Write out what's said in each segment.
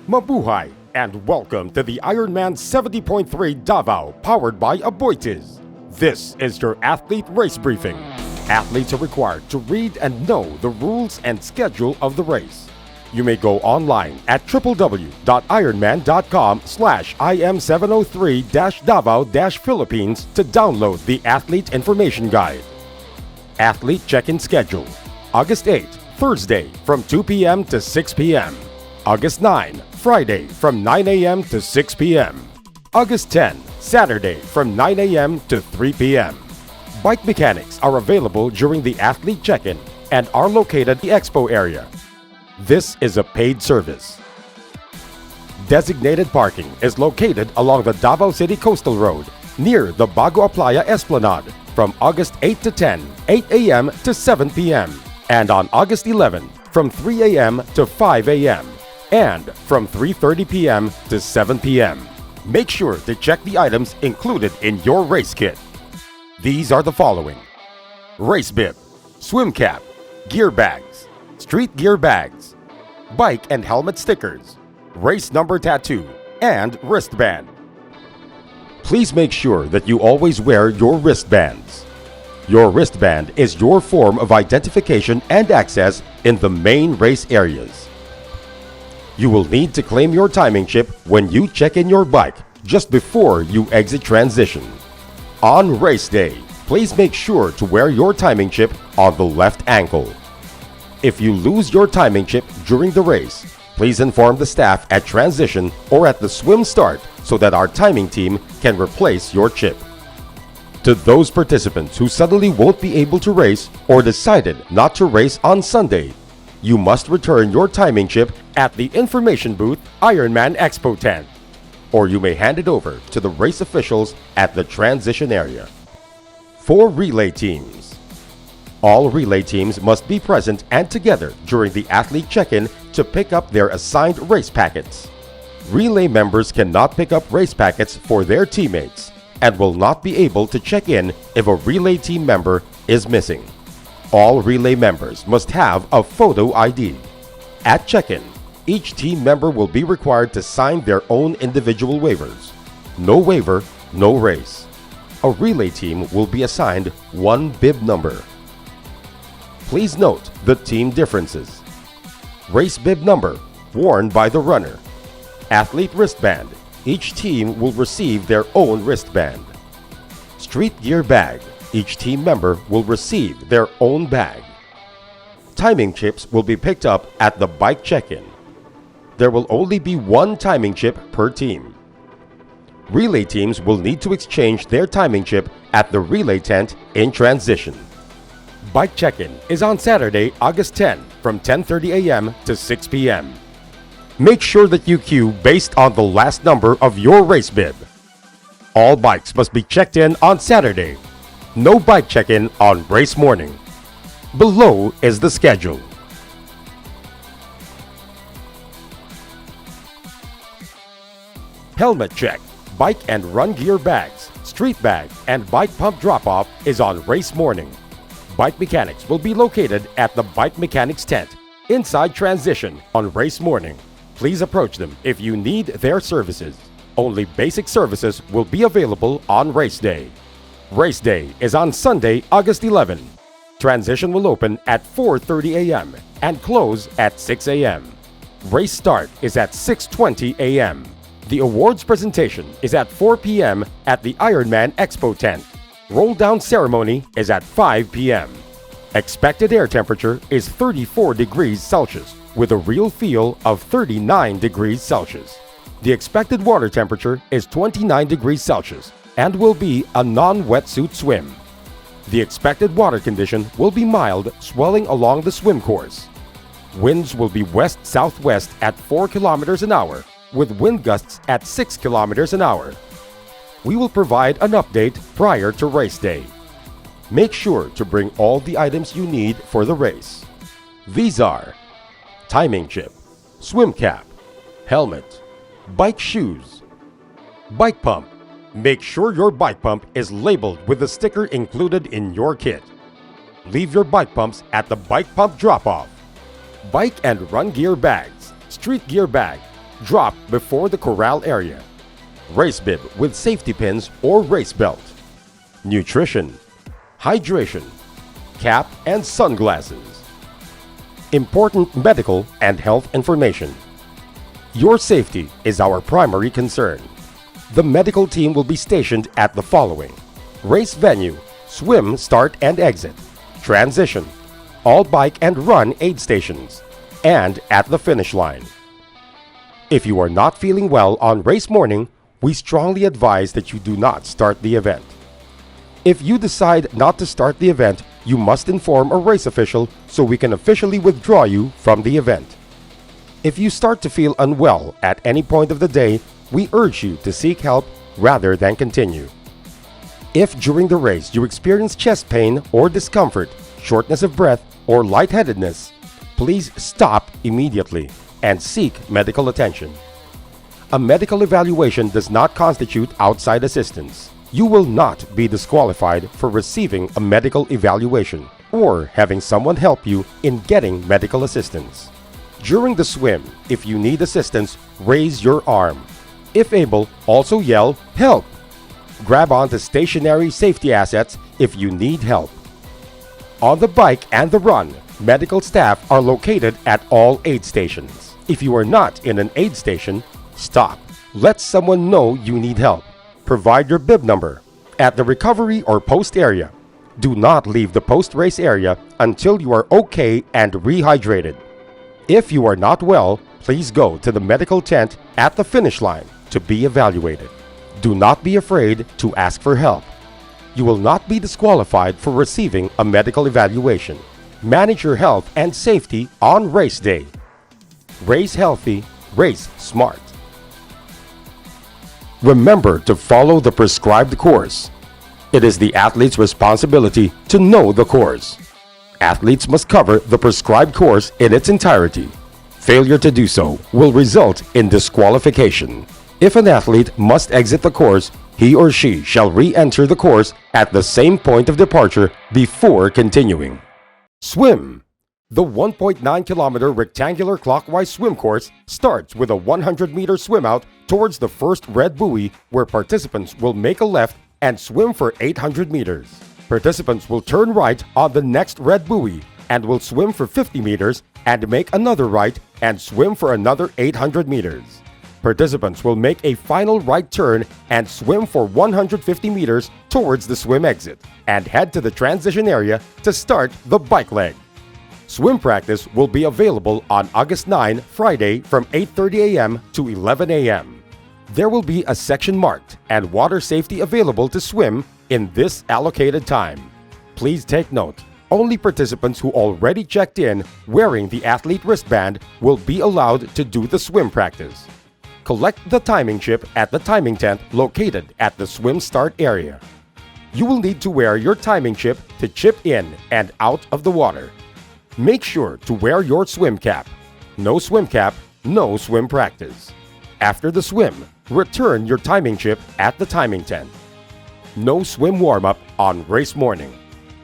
Mabuhay and welcome to the IRONMAN 70.3 Davao powered by Aboitiz. This is your athlete race briefing. Athletes are required to read and know the rules and schedule of the race. You may go online at www.ironman.com/im703-Davao-Philippines to download the athlete information guide. Athlete check-in schedule. August 8, Thursday from 2 p.m. to 6 p.m. August 9, Friday from 9 a.m. to 6 p.m. August 10, Saturday from 9 a.m. to 3 p.m. Bike mechanics are available during the athlete check-in and are located in the expo area. This is a paid service. Designated parking is located along the Davao City Coastal Road near the Bago Playa Esplanade from August 8 to 10, 8 a.m. to 7 p.m. and on August 11 from 3 a.m. to 5 a.m. and from 3:30 p.m. to 7 p.m. Make sure to check the items included in your race kit. These are the following: race bib, swim cap, gear bags, street gear bags, bike and helmet stickers, race number tattoo, and wristband. Please make sure that you always wear your wristbands. Your wristband is your form of identification and access in the main race areas. You will need to claim your timing chip when you check in your bike just before you exit transition. On race day, please make sure to wear your timing chip on the left ankle. If you lose your timing chip during the race, please inform the staff at transition or at the swim start so that our timing team can replace your chip. To those participants who suddenly won't be able to race or decided not to race on Sunday, you must return your timing chip at the information booth Ironman Expo tent, or you may hand it over to the race officials at the transition area. For relay teams, all relay teams must be present and together during the athlete check-in to pick up their assigned race packets. Relay members cannot pick up race packets for their teammates and will not be able to check in if a relay team member is missing. All relay members must have a photo ID. At check-in, each team member will be required to sign their own individual waivers. No waiver, no race. A relay team will be assigned one bib number. Please note the team differences. Race bib number, worn by the runner. Athlete wristband, each team will receive their own wristband. Street gear bag, each team member will receive their own bag. Timing chips will be picked up at the bike check-in. There will only be one timing chip per team. Relay teams will need to exchange their timing chip at the relay tent in transition. Bike check-in is on Saturday, August 10 from 10:30 a.m. to 6 p.m. Make sure that you queue based on the last number of your race bib. All bikes must be checked in on Saturday. No bike check-in on race morning. Below is the schedule. Helmet check, bike and run gear bags, street bag, and bike pump drop-off is on race morning. Bike mechanics will be located at the bike mechanics tent inside transition on race morning. Please approach them if you need their services. Only basic services will be available on race day. Race day is on Sunday, August 11. Transition will open at 4:30 a.m. and close at 6 a.m. Race start is at 6:20 a.m. The awards presentation is at 4 p.m. at the Ironman Expo tent. Roll down ceremony is at 5 p.m. Expected air temperature is 34 degrees Celsius with a real feel of 39 degrees Celsius. The expected water temperature is 29 degrees Celsius and will be a non-wetsuit swim. The expected water condition will be mild, swelling along the swim course. Winds will be west-southwest at 4 kilometers an hour with wind gusts at 6 kilometers an hour. We will provide an update prior to race day. Make sure to bring all the items you need for the race. These are timing chip, swim cap, helmet, bike shoes, bike pump. Make sure your bike pump is labeled with the sticker included in your kit. Leave your bike pumps at the bike pump drop-off. Bike and run gear bags, street gear bag, Drop before the corral area. Race bib with safety pins or race belt. Nutrition, hydration, cap and sunglasses. Important medical and health information. Your safety is our primary concern. The medical team will be stationed at the following: race venue, swim start and exit, transition, all bike and run aid stations, and at the finish line. If you are not feeling well on race morning, we strongly advise that you do not start the event. If you decide not to start the event, you must inform a race official so we can officially withdraw you from the event. If you start to feel unwell at any point of the day, we urge you to seek help rather than continue. If during the race you experience chest pain or discomfort, shortness of breath, or lightheadedness, please stop immediately and seek medical attention. A medical evaluation does not constitute outside assistance. You will not be disqualified for receiving a medical evaluation or having someone help you in getting medical assistance. During the swim, if you need assistance, raise your arm. If able, also yell, "Help!" Grab onto stationary safety assets if you need help. On the bike and the run, medical staff are located at all aid stations. If you are not in an aid station, stop. Let someone know you need help. Provide your bib number. At the recovery or post area, do not leave the post-race area until you are okay and rehydrated. If you are not well, please go to the medical tent at the finish line to be evaluated. Do not be afraid to ask for help. You will not be disqualified for receiving a medical evaluation. Manage your health and safety on race day. Race healthy, race smart. Remember to follow the prescribed course. It is the athlete's responsibility to know the course. Athletes must cover the prescribed course in its entirety. Failure to do so will result in disqualification. If an athlete must exit the course, he or she shall re-enter the course at the same point of departure before continuing. Swim. The 1.9-kilometer rectangular clockwise swim course starts with a 100-meter swim out towards the first red buoy, where participants will make a left and swim for 800 meters. Participants will turn right on the next red buoy and will swim for 50 meters and make another right and swim for another 800 meters. Participants will make a final right turn and swim for 150 meters towards the swim exit and head to the transition area to start the bike leg. Swim practice will be available on August 9, Friday from 8:30 a.m. to 11 a.m. There will be a section marked and water safety available to swim in this allocated time. Please take note, only participants who already checked in wearing the athlete wristband will be allowed to do the swim practice. Collect the timing chip at the timing tent located at the swim start area. You will need to wear your timing chip to chip in and out of the water. Make sure to wear your swim cap. No swim cap, no swim practice. After the swim, return your timing chip at the timing tent. No swim warm-up on race morning.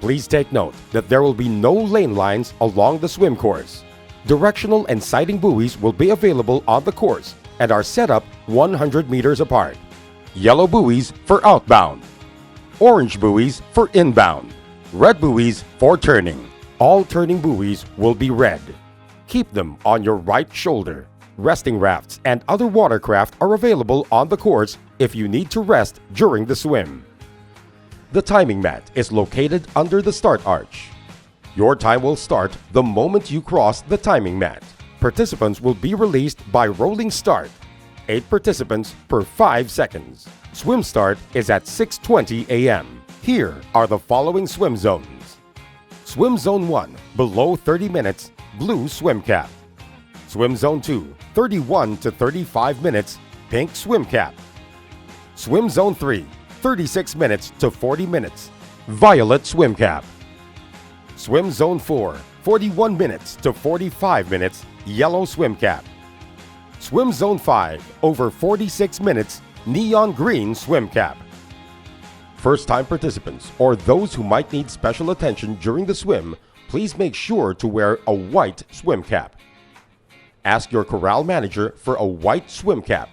Please take note that there will be no lane lines along the swim course. Directional and sighting buoys will be available on the course and are set up 100 meters apart. Yellow buoys for outbound. Orange buoys for inbound. Red buoys for turning. All turning buoys will be red. Keep them on your right shoulder. Resting rafts and other watercraft are available on the course if you need to rest during the swim. The timing mat is located under the start arch. Your time will start the moment you cross the timing mat. Participants will be released by rolling start. 8 participants per 5 seconds. Swim start is at 6:20 a.m. Here are the following swim zones. Swim Zone 1, below 30 minutes, blue swim cap. Swim Zone 2, 31 to 35 minutes, pink swim cap. Swim Zone 3, 36 minutes to 40 minutes, violet swim cap. Swim Zone 4, 41 minutes to 45 minutes, yellow swim cap. Swim Zone 5, over 46 minutes, neon green swim cap. First-time participants or those who might need special attention during the swim, please make sure to wear a white swim cap. ask your corral manager for a white swim cap.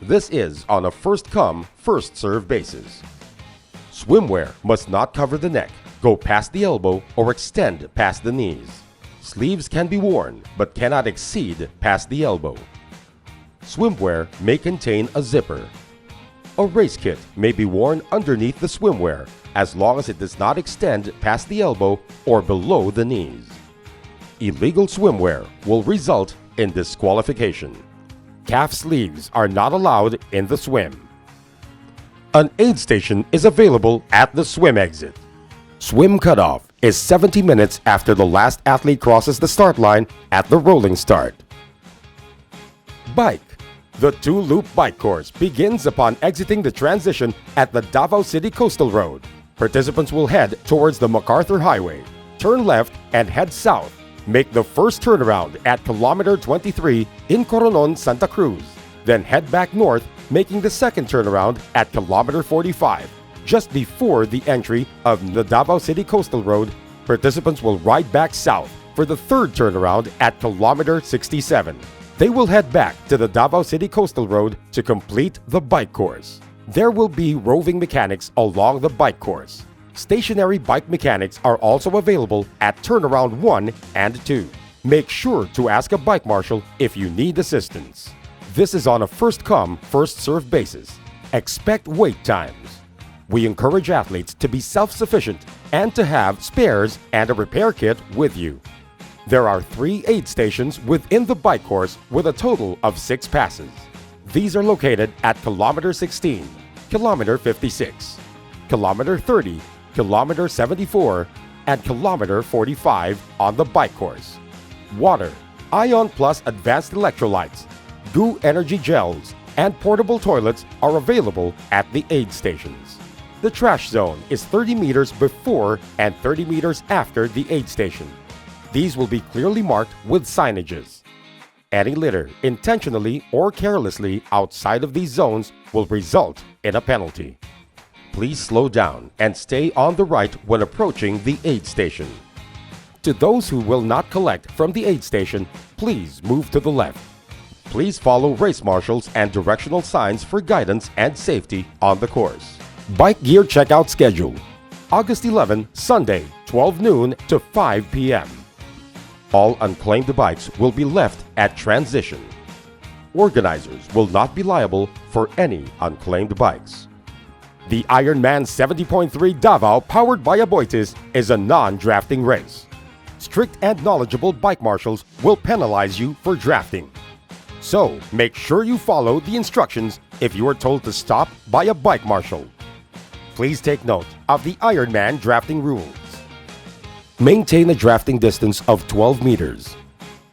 This is on a first-come, first-served basis. Swimwear must not cover the neck, go past the elbow, or extend past the knees. Sleeves can be worn but cannot exceed past the elbow. Swimwear may contain a zipper. A race kit may be worn underneath the swimwear as long as it does not extend past the elbow or below the knees. Illegal swimwear will result in disqualification. Calf sleeves are not allowed in the swim. An aid station is available at the swim exit. Swim cutoff is 70 minutes after the last athlete crosses the start line at the rolling start. Bike. The two-loop bike course begins upon exiting the transition at the Davao City Coastal Road. Participants will head towards the MacArthur Highway, turn left and head south. Make the first turnaround at kilometer 23 in Coronón, Santa Cruz. Then head back north, making the second turnaround at kilometer 45. Just before the entry of the Davao City Coastal Road, participants will ride back south for the third turnaround at kilometer 67. They will head back to the Davao City Coastal Road to complete the bike course. There will be roving mechanics along the bike course. Stationary bike mechanics are also available at turnaround 1 and 2. Make sure to ask a bike marshal if you need assistance. This is on a first-come, first-served basis. Expect wait times. We encourage athletes to be self-sufficient and to have spares and a repair kit with you. There are 3 aid stations within the bike course with a total of 6 passes. These are located at kilometer 16, kilometer 56, kilometer 30, kilometer 74, and kilometer 45 on the bike course. Water, Ion Plus Advanced Electrolytes, Goo Energy Gels, and portable toilets are available at the aid stations. The trash zone is 30 meters before and 30 meters after the aid station. These will be clearly marked with signages. Any litter intentionally or carelessly outside of these zones will result in a penalty. Please slow down and stay on the right when approaching the aid station. To those who will not collect from the aid station, please move to the left. Please follow race marshals and directional signs for guidance and safety on the course. Bike gear checkout schedule. August 11, Sunday, 12 noon to 5 p.m. All unclaimed bikes will be left at transition. Organizers will not be liable for any unclaimed bikes. The IRONMAN 70.3 Davao powered by Aboitiz is a non-drafting race. Strict and knowledgeable bike marshals will penalize you for drafting. So, make sure you follow the instructions if you are told to stop by a bike marshal. Please take note of the IRONMAN drafting rules. Maintain a drafting distance of 12 meters.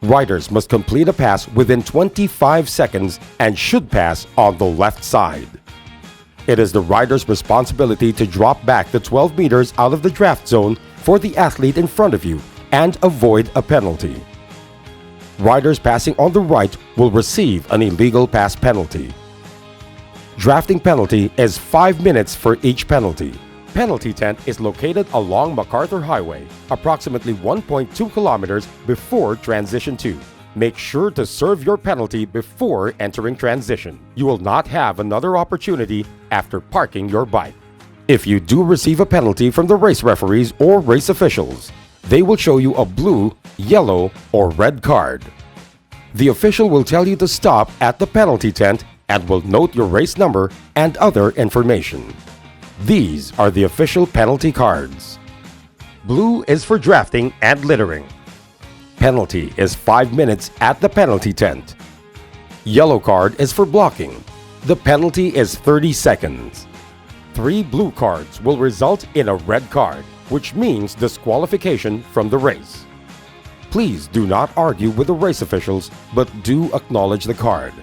Riders must complete a pass within 25 seconds and should pass on the left side. It is the rider's responsibility to drop back the 12 meters out of the draft zone for the athlete in front of you and avoid a penalty. Riders passing on the right will receive an illegal pass penalty. Drafting penalty is 5 minutes for each penalty. Penalty tent is located along MacArthur Highway, approximately 1.2 kilometers before Transition 2. Make sure to serve your penalty before entering transition. You will not have another opportunity after parking your bike. If you do receive a penalty from the race referees or race officials, they will show you a blue, yellow, or red card. The official will tell you to stop at the penalty tent and will note your race number and other information. These are the official penalty cards. Blue is for drafting and littering. Penalty is 5 minutes at the penalty tent. Yellow card is for blocking. The penalty is 30 seconds. 3 blue cards will result in a red card, which means disqualification from the race. Please do not argue with the race officials, but do acknowledge the card.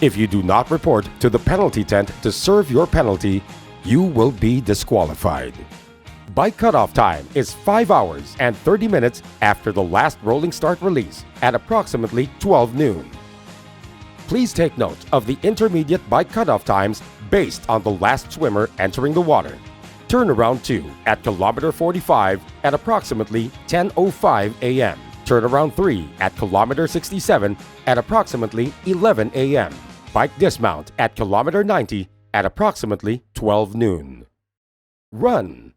If you do not report to the penalty tent to serve your penalty, you will be disqualified. Bike cutoff time is 5 hours and 30 minutes after the last rolling start release at approximately 12 noon. Please take note of the intermediate bike cutoff times based on the last swimmer entering the water. Turnaround 2 at kilometer 45 at approximately 10:05 a.m. Turnaround 3 at kilometer 67 at approximately 11 a.m. Bike dismount at kilometer 90 at approximately 12 noon. Run.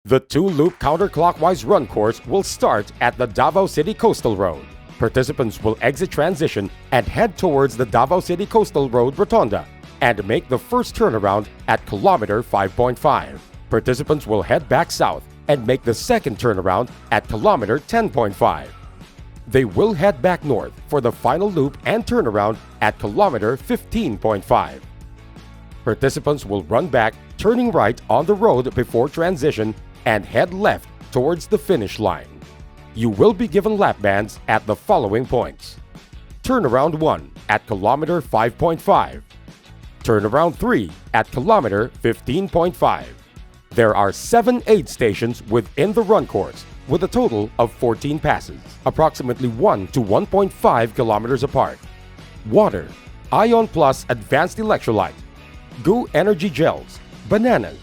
The two-loop counterclockwise run course will start at the Davao City Coastal Road. Participants will exit transition and head towards the Davao City Coastal Road Rotonda and make the first turnaround at kilometer 5.5. Participants will head back south and make the second turnaround at kilometer 10.5. They will head back north for the final loop and turnaround at kilometer 15.5. Participants will run back, turning right on the road before transition and head left towards the finish line. You will be given lap bands at the following points. Turnaround 1 at kilometer 5.5. Turnaround 3 at kilometer 15.5. There are 7 aid stations within the run course with a total of 14 passes, approximately 1 to 1.5 kilometers apart. Water, Ion Plus Advanced Electrolyte, Goo Energy Gels, bananas,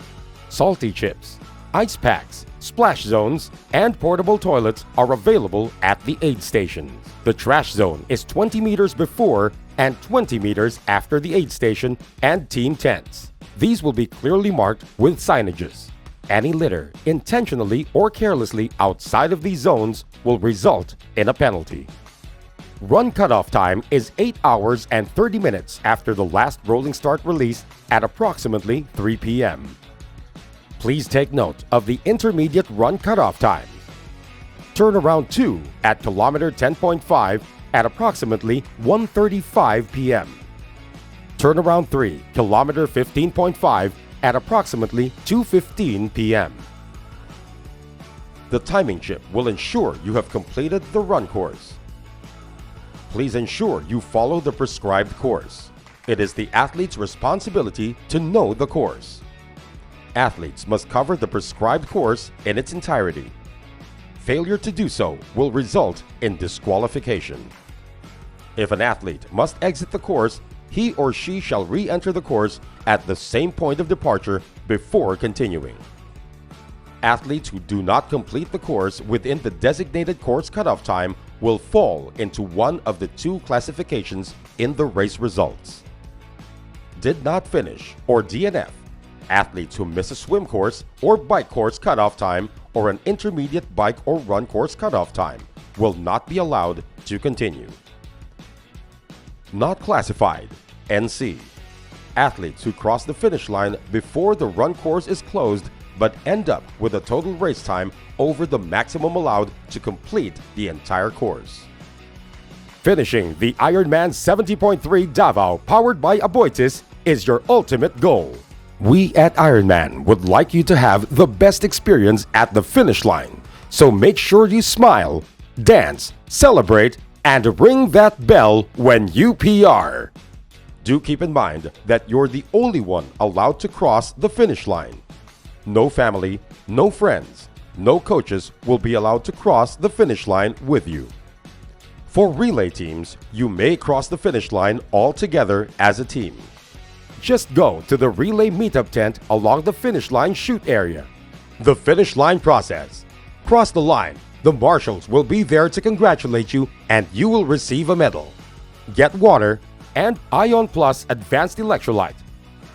salty chips, ice packs, splash zones, and portable toilets are available at the aid stations. The trash zone is 20 meters before and 20 meters after the aid station and team tents. These will be clearly marked with signages. Any litter, intentionally or carelessly outside of these zones, will result in a penalty. Run cutoff time is 8 hours and 30 minutes after the last rolling start release at approximately 3 p.m. Please take note of the intermediate run cutoff times. Turnaround 2 at kilometer 10.5 at approximately 1:35 p.m. Turnaround 3, kilometer 15.5 at approximately 2:15 p.m. The timing chip will ensure you have completed the run course. Please ensure you follow the prescribed course. It is the athlete's responsibility to know the course. Athletes must cover the prescribed course in its entirety. Failure to do so will result in disqualification. If an athlete must exit the course, he or she shall re-enter the course at the same point of departure before continuing. Athletes who do not complete the course within the designated course cutoff time will fall into one of the 2 classifications in the race results. Did not finish, or DNF. Athletes who miss a swim course or bike course cutoff time or an intermediate bike or run course cutoff time will not be allowed to continue. Not classified, NC. Athletes who cross the finish line before the run course is closed but end up with a total race time over the maximum allowed to complete the entire course. Finishing the IRONMAN 70.3 Davao powered by Aboitiz is your ultimate goal. We at IRONMAN would like you to have the best experience at the finish line, so make sure you smile, dance, celebrate, and ring that bell when you PR. Do keep in mind that you're the only one allowed to cross the finish line. No family, no friends, no coaches will be allowed to cross the finish line with you. For relay teams, you may cross the finish line all together as a team. Just go to the relay meetup tent along the finish line chute area. The finish line process. Cross the line. The marshals will be there to congratulate you and you will receive a medal. Get water and Ion Plus Advanced Electrolyte.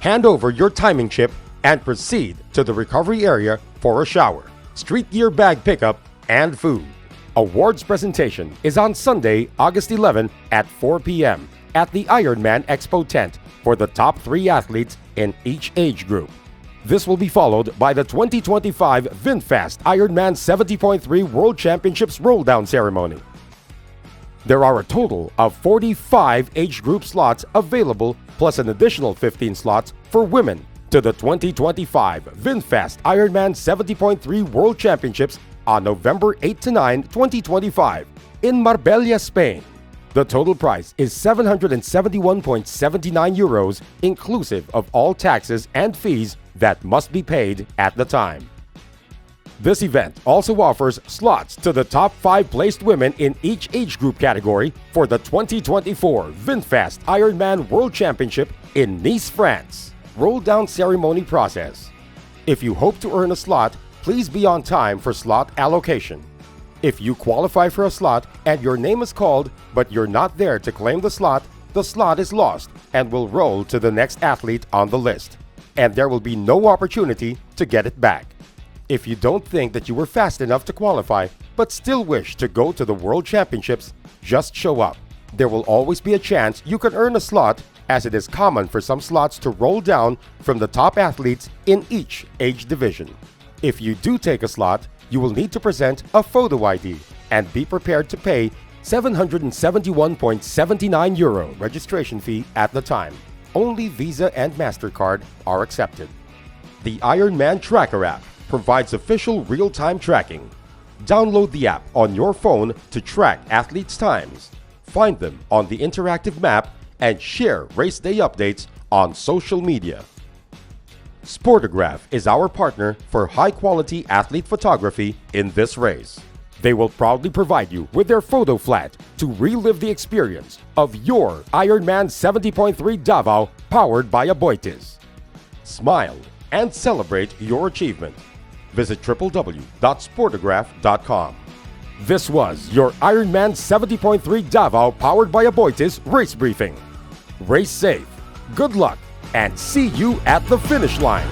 Hand over your timing chip and proceed to the recovery area for a shower, street gear bag pickup, and food. Awards presentation is on Sunday, August 11 at 4 p.m. at the IRONMAN Expo tent for the top 3 athletes in each age group. This will be followed by the 2025 VinFast IRONMAN 70.3 World Championships roll-down ceremony. There are a total of 45 age group slots available, plus an additional 15 slots for women to the 2025 VinFast IRONMAN 70.3 World Championships on November 8 to 9, 2025 in Marbella, Spain. The total price is 771.79 euros, inclusive of all taxes and fees that must be paid at the time. This event also offers slots to the top 5 placed women in each age group category for the 2024 VinFast IRONMAN World Championship in Nice, France. Roll-down ceremony process. If you hope to earn a slot, please be on time for slot allocation. If you qualify for a slot and your name is called but you're not there to claim the slot is lost and will roll to the next athlete on the list, and there will be no opportunity to get it back. If you don't think that you were fast enough to qualify but still wish to go to the World Championships, just show up. There will always be a chance you can earn a slot, as it is common for some slots to roll down from the top athletes in each age division. If you do take a slot, you will need to present a photo ID and be prepared to pay €771.79 registration fee at the time. Only Visa and MasterCard are accepted. The IRONMAN Tracker app provides official real-time tracking. Download the app on your phone to track athletes' times, find them on the interactive map, and share race day updates on social media. Sportograph is our partner for high-quality athlete photography in this race. They will proudly provide you with their photo flat to relive the experience of your IRONMAN 70.3 Davao powered by Aboitiz. Smile and celebrate your achievement. Visit www.sportograph.com. This was your IRONMAN 70.3 Davao powered by Aboitiz race briefing. Race safe, good luck, and see you at the finish line.